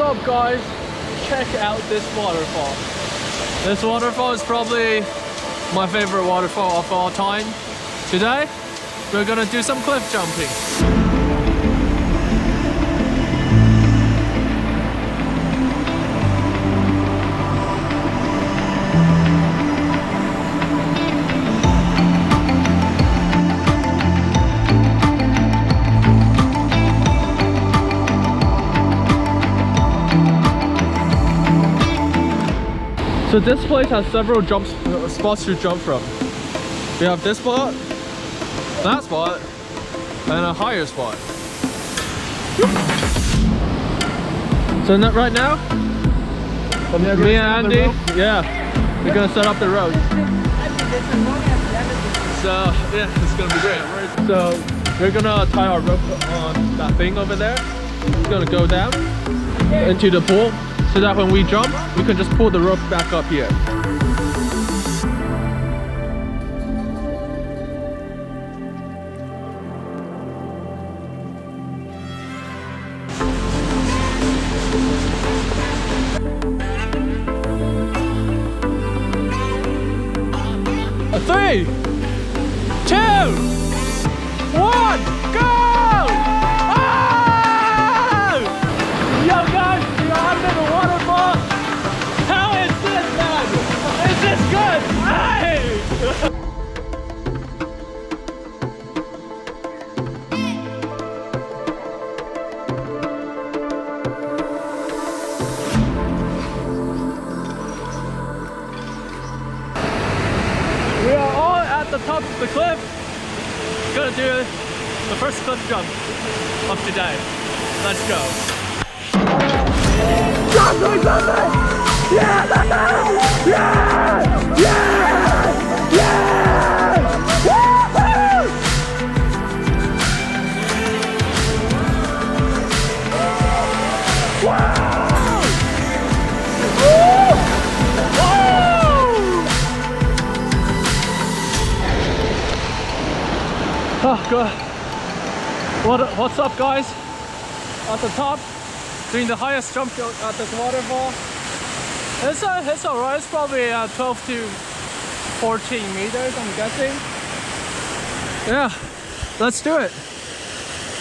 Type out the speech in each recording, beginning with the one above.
up guys? Check out this waterfall. This waterfall is probably my favorite waterfall of all time. Today, we're gonna do some cliff jumping. So this place has several spots to jump from. We have this spot, that spot, and a higher spot. So right now, me and Andy, yeah, we're gonna set up the road. So yeah, it's gonna be great. So we're gonna tie our rope on that thing over there. It's gonna go down into the pool, so that when we jump, we can just pull the rope back up here. Three, 2, 1, go! Oh! Yo guys, we are under the waterfall. How is this, man? Is this good? Hey! We are all at the top of the cliff. Gonna do the first cliff jump of today. Let's go. Jumping! Yeah! Yeah! Yeah! Yeah! Woo-hoo! Wow! Oh god. What's up guys? At the top, doing the highest jump at this waterfall. It's alright, it's probably 12 to 14 meters I'm guessing. Yeah, let's do it.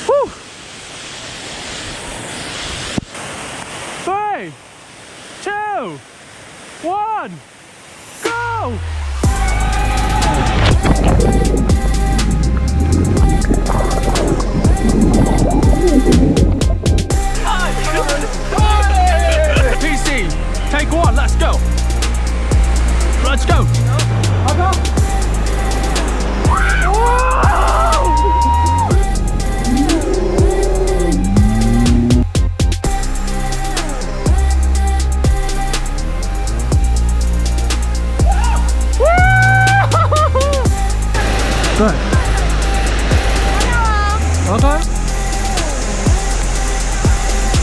Woo! 3, 2, 1, go! PC, take 1, let's go. Let's go. Okay. Good. Okay.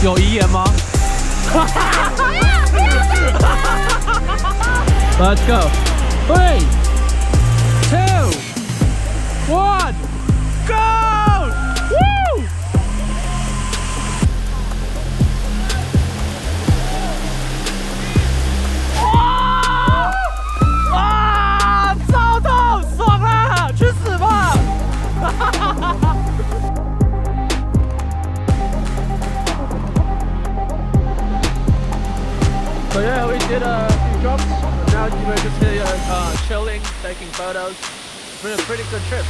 有遗言吗？ Let's go. 3, 2, 1, go! Woo!啊！超痛，爽啊！去死吧！So yeah, we did a few jumps. Now we're just here chilling, taking photos. It's been a pretty good trip.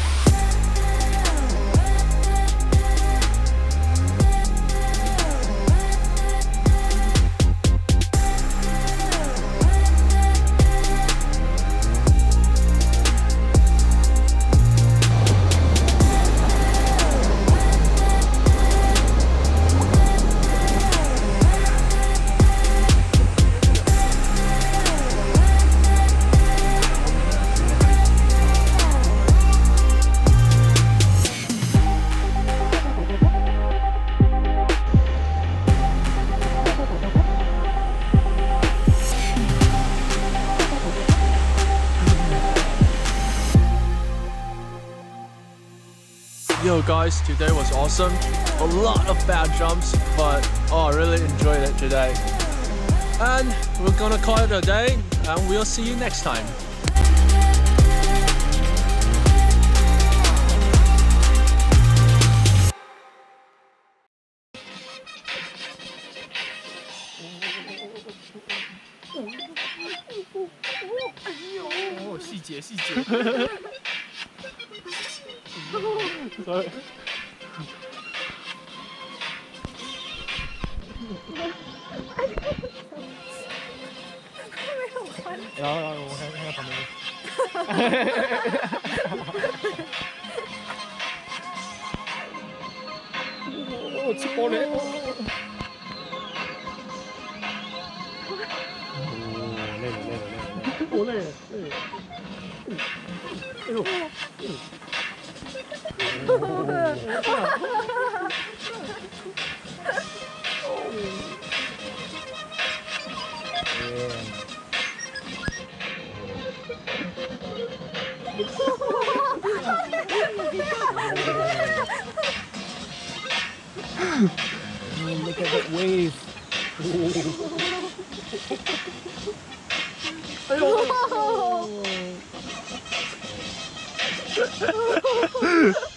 Yo guys, today was awesome. A lot of bad jumps, but I really enjoyed it today. And we're gonna call it a day, and we'll see you next time. Oh, 细节。Sorry. 然后我看旁边。我吃饱了。我累了。哎呦。Look at that wave. Oh.